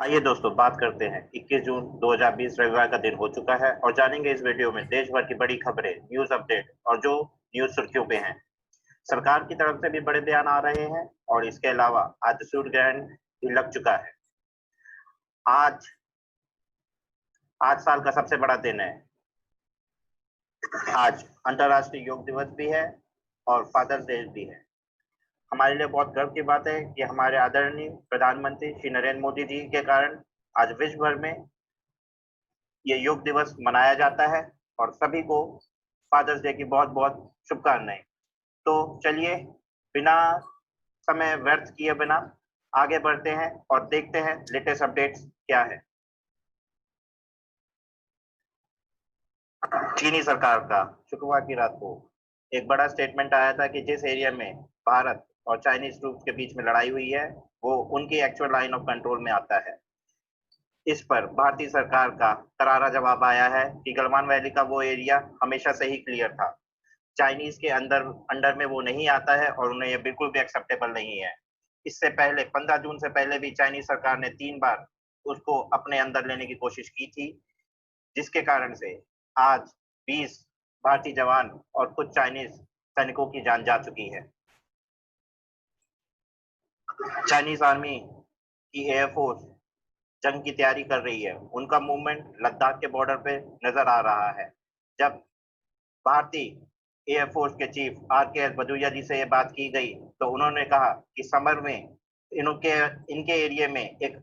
आइए दोस्तों बात करते हैं 21 जून 2020 रविवार का दिन हो चुका है और जानेंगे इस वीडियो में देश भर की बड़ी खबरें, न्यूज अपडेट और जो न्यूज सुर्खियों पे हैं। सरकार की तरफ से भी बड़े बयान आ रहे हैं और इसके अलावा आज सूर्य ग्रहण भी लग चुका है। आज आज साल का सबसे बड़ा दिन है। आज अंतर्राष्ट्रीय योग दिवस भी है और फादर्स डे भी है। हमारे लिए बहुत गर्व की बात है कि हमारे आदरणीय प्रधानमंत्री श्री नरेंद्र मोदी जी के कारण आज विश्व भर में ये योग दिवस मनाया जाता है और सभी को फादर्स डे की बहुत बहुत शुभकामनाएं। तो चलिए बिना समय व्यर्थ किए बिना आगे बढ़ते हैं और देखते हैं लेटेस्ट अपडेट्स क्या है। चीनी सरकार का शुक्रवार की रात को एक बड़ा स्टेटमेंट आया था कि जिस एरिया में भारत और चाइनीज ट्रूप्स के बीच में लड़ाई हुई है वो उनकी एक्चुअल लाइन ऑफ कंट्रोल में आता है। इस पर भारतीय सरकार का करारा जवाब आया है कि गलवान वैली का वो एरिया हमेशा से ही क्लियर था। चाइनीज के अंडर में वो नहीं आता है और उन्हें ये बिल्कुल भी एक्सेप्टेबल नहीं है। इससे पहले 15 जून से पहले भी चाइनीज सरकार ने 3 बार उसको अपने अंदर लेने की कोशिश की थी, जिसके कारण से आज 20 भारतीय जवान और कुछ चाइनीज सैनिकों की जान जा चुकी है। चाइनीज आर्मी की एयरफोर्स जंग की तैयारी कर रही है। उनका मूवमेंट लद्दाख के बॉर्डर पे नजर आ रहा है। जब भारतीय एयरफोर्स के चीफ RKS भदौरिया जी से ये बात की गई तो उन्होंने कहा कि समर में इनके एरिया में एक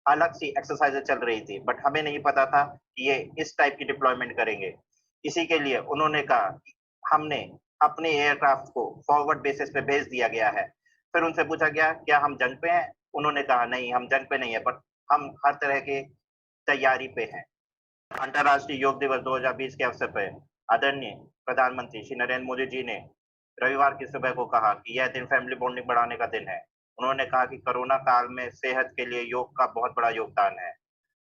अलग सी एक्सरसाइज चल रही थी, बट हमें नहीं पता था कि ये इस टाइप की डिप्लॉयमेंट करेंगे। इसी के लिए उन्होंने कहा कि हमने अपने एयरक्राफ्ट को फॉरवर्ड बेसिस पे भेज दिया गया है। फिर उनसे पूछा गया क्या हम जंग पे हैं? उन्होंने कहा नहीं, हम जंग पे नहीं है, बट हम हर तरह की तैयारी पे हैं। अंतर्राष्ट्रीय योग दिवस 2020 के अवसर पर आदरणीय प्रधानमंत्री श्री नरेंद्र मोदी जी ने रविवार की सुबह को कहा कि यह दिन फैमिली बॉन्डिंग बढ़ाने का दिन है। उन्होंने कहा कि कोरोना काल में सेहत के लिए योग का बहुत बड़ा योगदान है।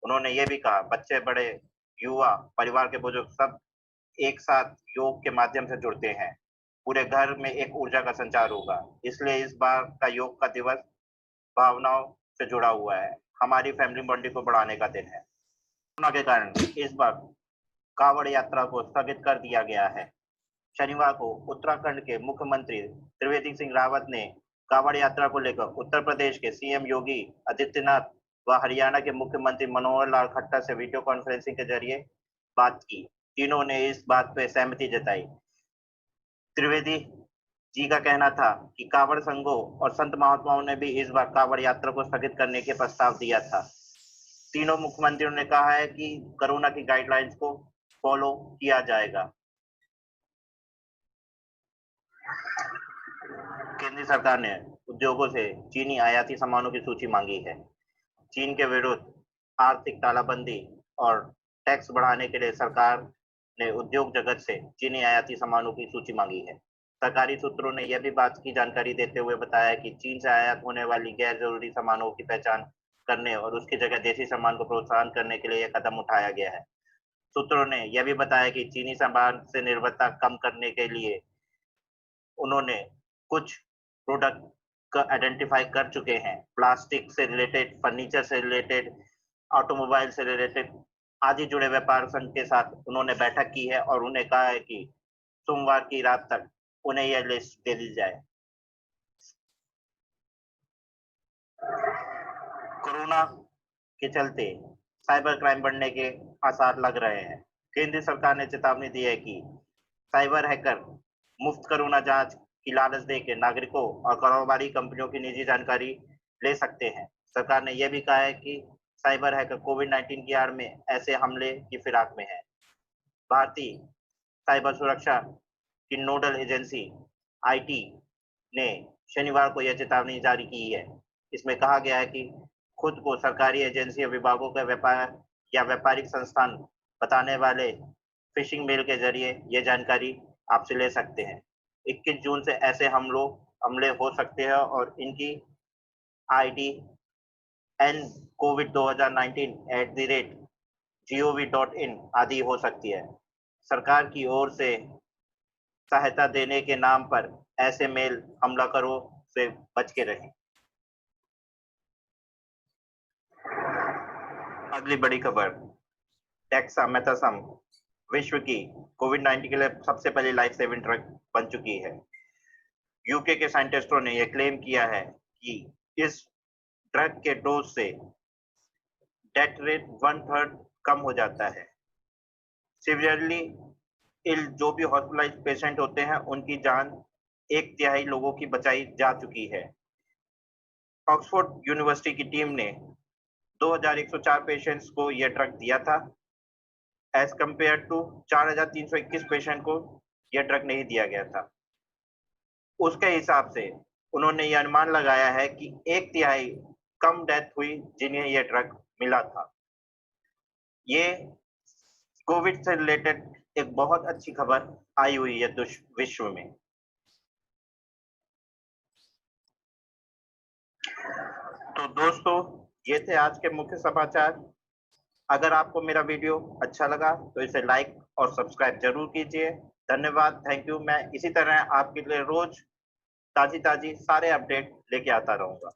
उन्होंने ये भी कहा बच्चे, बड़े, युवा, परिवार के बुजुर्ग सब एक साथ योग के माध्यम से जुड़ते हैं। पूरे घर में एक ऊर्जा का संचार होगा। इसलिए इस बार का योग का दिवस भावनाओं से जुड़ा हुआ है, हमारी फैमिली बॉन्डिंग को बढ़ाने का दिन है। कोरोना के कारण इस बार कांवड़ यात्रा को स्थगित कर दिया गया है। शनिवार को उत्तराखंड के मुख्यमंत्री त्रिवेंद्र सिंह रावत ने कांवड़ यात्रा को लेकर उत्तर प्रदेश के CM योगी आदित्यनाथ व हरियाणा के मुख्यमंत्री मनोहर लाल खट्टर से वीडियो कॉन्फ्रेंसिंग के जरिए बात की। तीनों ने इस बात पर सहमति जताई। त्रिवेदी जी का कहना था कि कांवड़ संघों और संत महात्माओं ने भी इस बार कांवड़ यात्रा को स्थगित करने के प्रस्ताव दिया था। तीनों मुख्यमंत्रियों ने कहा है कि कोरोना की गाइडलाइंस को फॉलो किया जाएगा। केंद्र सरकार ने उद्योगों से चीनी आयाती सामानों की सूची मांगी है। चीन के विरुद्ध आर्थिक तालाबंदी और टैक्स बढ़ाने के लिए सरकार ने उद्योग जगत से चीनी आयाती सामानों की सूची मांगी है। सरकारी सूत्रों ने यह भी बात की जानकारी देते हुए बताया कि चीन से आयात होने वाली गैर जरूरी सामानों की पहचान करने और उसकी जगह देसी सामान को प्रोत्साहन करने के लिए यह कदम उठाया गया है। सूत्रों ने यह भी बताया कि चीनी सामान से निर्भरता कम करने के लिए उन्होंने कुछ प्रोडक्ट का आइडेंटिफाई कर चुके हैं। प्लास्टिक से रिलेटेड, फर्नीचर से रिलेटेड, ऑटोमोबाइल से रिलेटेड आदि जुड़े व्यापार संघ के साथ उन्होंने बैठक की है और उन्हें कहा है कि सोमवार की रात तक उन्हें यह लिस्ट दे दी जाए। कोरोना के चलते साइबर क्राइम बढ़ने के आसार लग रहे हैं। केंद्र सरकार ने चेतावनी दी है कि साइबर हैकर मुफ्त कोरोना जांच की लालच देकर नागरिकों और कारोबारी कंपनियों की निजी जानकारी ले सकते हैं। सरकार ने यह भी कहा है कि साइबर हैकर कोविड-19 की आड़ में ऐसे हमले की फिराक में है। भारतीय साइबर सुरक्षा की नोडल एजेंसी IT ने शनिवार को यह चेतावनी जारी की है। इसमें कहा गया है कि खुद को सरकारी एजेंसी या विभागों का व्यापार या व्यापारिक संस्थान बताने वाले फिशिंग मेल के जरिए यह जानकारी आपसे ले सकते हैं। 21 जून से ऐसे हमले हो सकते हैं और इनकी ID ncovid2019@gov.in आदि हो सकती है। सरकार की ओर से सहायता देने के नाम पर ऐसे मेल हमलावरों से बच के रहें। अगली बड़ी खबर, डेक्सामेथासोन विश्व की कोविड-19 के लिए सबसे पहली लाइफ सेविंग ड्रग बन चुकी है। यूके के साइंटिस्टों ने यह क्लेम किया है कि इस ड्रग के डोज से डेथ रेट 1/3 कम हो जाता है। सीवियरली इल जो भी हॉस्पिटलाइज्ड पेशेंट होते हैं, उनकी जान 1/3 लोगों की बचाई जा चुकी है। ऑक्सफोर्ड यूनिवर्सिटी की टीम ने 2104 पेशेंट्स को यह ड्रग दिया था, एज कंपेयर टू 4321 पेशेंट को यह ड्रग नहीं दिया गया था। उसके हिसाब से उन्होंने यह अनुमान लगाया है कि 1/3 कम डेथ हुई जिन्हें यह ड्रग मिला था। ये कोविड से रिलेटेड एक बहुत अच्छी खबर आई हुई है विश्व में। तो दोस्तों, ये थे आज के मुख्य समाचार। अगर आपको मेरा वीडियो अच्छा लगा तो इसे लाइक और सब्सक्राइब जरूर कीजिए। धन्यवाद, थैंक यू। मैं इसी तरह आपके लिए रोज ताजी सारे अपडेट लेके आता रहूंगा।